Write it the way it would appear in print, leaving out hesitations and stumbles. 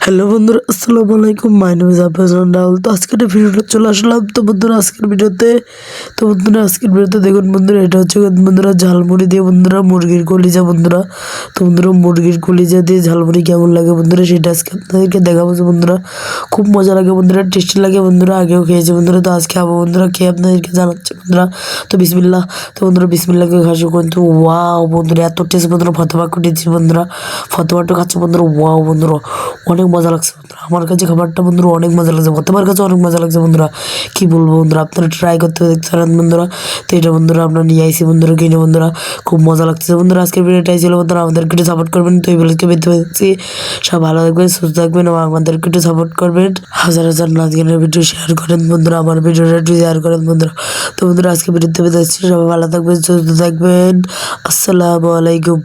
Hello বন্ধুরা, আসসালামু আলাইকুম। My name is Afzan Rahul. তো আজকের ভিডিওটা চলে আসলাম। তো বন্ধুরা, আজকের ভিডিওতে দেখুন বন্ধুরা, এটা হচ্ছে বন্ধুরা ঝালমুড়ি দিয়ে বন্ধুরা মুরগির কলিজা বন্ধুরা। তো বন্ধুরা, মুরগির কলিজা দিয়ে ঝালমুড়ি কেমন লাগে বন্ধুরা, সেটা আজকে আপনাদেরকে দেখাবো যে বন্ধুরা। খুব মজা লাগে বন্ধুরা, টেস্টি লাগে বন্ধুরা। আগেও খেয়েছি বন্ধুরা, তো আজকে খাবো বন্ধুরা, খেয়ে আপনাদেরকে জানাচ্ছি বন্ধুরা। তো বিসমিল্লাহ। তো বন্ধুরা, বিসমিল্লাহকে খাসি কিন্তু ওয়াও বন্ধুরা, এত টেস্ট বন্ধুরা। ফতোয়া কুটেছি বন্ধুরা, ফতোয়াটা খাচ্ছে বন্ধুরা। ওয়াও বন্ধুরা, অনেক মজা লাগছে বন্ধুরা। আমার কাছে খাবারটা বন্ধুরা অনেক মজা লাগছে, তোমার কাছে অনেক মজা লাগছে বন্ধুরা। কি বলবো বন্ধুরা, আপনারা ট্রাই করতে দেখতে পারেন বন্ধুরা। তো এটা বন্ধুরা আমরা নিয়ে আইসি বন্ধুরা কিনে বন্ধুরা, খুব মজা লাগছে বন্ধুরা। আজকের ভিডিওটাই ছিল বন্ধুরা, আমাদেরকে একটু সাপোর্ট করবেন। তো এই ভিডিওকে পেতে পেরেছি, সব ভালো থাকবেন, সুস্থ থাকবেন এবং আমাদেরকে একটু সাপোর্ট করবেন। হাজার হাজার নাচ গানের ভিডিও শেয়ার করেন বন্ধুরা, আমার ভিডিওটা একটু শেয়ার করেন বন্ধুরা। তো বন্ধুরা, আজকে ভিডিওতে পেতে যাচ্ছি, সবাই ভালো থাকবেন, সুস্থ থাকবেন। আসসালামু আলাইকুম।